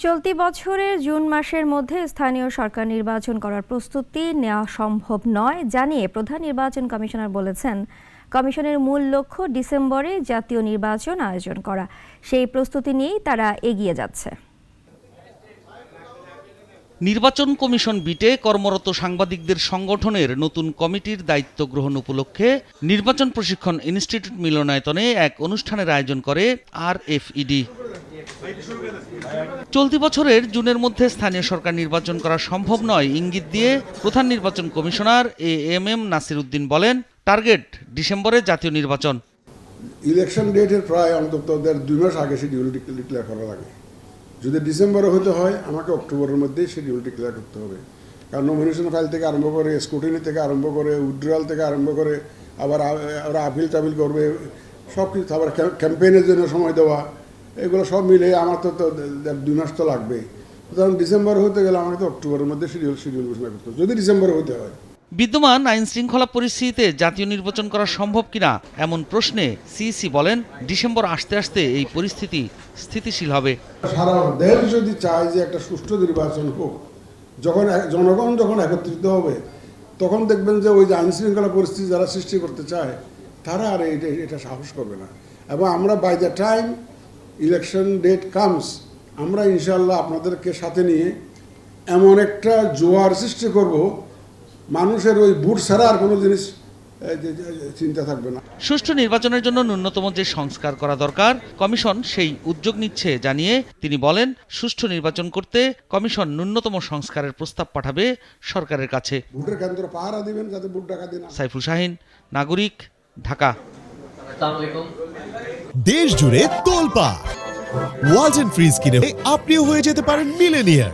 চলতি বছরের জুন মাসের মধ্যে স্থানীয় সরকার নির্বাচন করার প্রস্তুতি নেওয়া সম্ভব নয় জানিয়ে প্রধান নির্বাচন কমিশনার বলেছেন, কমিশনের মূল লক্ষ্য ডিসেম্বরে জাতীয় নির্বাচন আয়োজন করা। সেই প্রস্তুতি নিয়েই তারা এগিয়ে যাচ্ছে। নির্বাচন কমিশন বিটে কর্মরত সাংবাদিকদের সংগঠনের নতুন কমিটির দায়িত্ব গ্রহণ উপলক্ষে নির্বাচন প্রশিক্ষণ ইনস্টিটিউট মিলনায়তনে এক অনুষ্ঠানের আয়োজন করে RFED। চলতি বছরের জুনের মধ্যে স্থানীয় সরকার নির্বাচন করা সম্ভব নয় ইঙ্গিত দিয়ে প্রধান নির্বাচন কমিশনার AM নাসির উদ্দিন বলেন, টার্গেট ডিসেম্বরে জাতীয় নির্বাচন। ইলেকশন ডেটের প্রায় অন্তত 2 মাস আগে শিডিউল ডিক্লেয়ার করা লাগে। যদি ডিসেম্বরে হতে হয় আমাকে অক্টোবরের মধ্যেই শিডিউল ডিক্লেয়ার করতে হবে, কারণ নমিনেশন ফাইল থেকে আরম্ভ করে, স্ক্রুটিনি থেকে আরম্ভ করে, উইথড্রয়াল থেকে আরম্ভ করে, আবার ওরা আপিল টাপিল করবে, সব কিছু, আবার ক্যাম্পেইনের জন্য সময় দেওয়া, এগুলো সব মিলে আমার তো 2 মাস তো লাগবেই। সুতরাং ডিসেম্বর হতে গেলে আমাকে তো অক্টোবরের মধ্যে শিডিউল ঘোষণা করতে হবে, যদি ডিসেম্বরে হতে হয়। বিদ্যমান আইন শৃঙ্খলা পরিস্থিতিতে জাতীয় নির্বাচন করা সম্ভব কিনা এমন প্রশ্নে সিইসি বলেন, ডিসেম্বর আসতে আসতে এই পরিস্থিতি স্থিতিশীল হবে। সারা দেশ যদি চায় যে একটা সুষ্ঠু নির্বাচন হোক, যখন জনগণ যখন একত্রিত হবে, তখন দেখবেন যে ওই যে আইন শৃঙ্খলা পরিস্থিতি যারা সৃষ্টি করতে চায় তারা আর এটা সাহস করবে না। এবং আমরা by the time election date comes, আমরা ইনশাল্লাহ আপনাদেরকে সাথে নিয়ে এমন একটা জোয়ার সৃষ্টি করব, মানুষের ওই বুট ছাড়া আর কোনো জিনিস চিন্তা থাকবে না। সুষ্ঠু নির্বাচনের জন্য ন্যূনতম যে সংস্কার করা দরকার, কমিশন সেই উদ্যোগ নিচ্ছে জানিয়ে তিনি বলেন, সুষ্ঠু নির্বাচন করতে কমিশন ন্যূনতম সংস্কারের প্রস্তাব পাঠাবে সরকারের কাছে। ভোটের কেন্দ্র পাহারা দিবেন যাতে ভোট ডাকাতি না। সাইফুল শাহিন, নাগরিক, ঢাকা। দেশ জুড়ে তোলপাড় ওয়ালটন ফ্রিজ কিনে আপনিও হয়ে যেতে পারেন মিলেনিয়ার।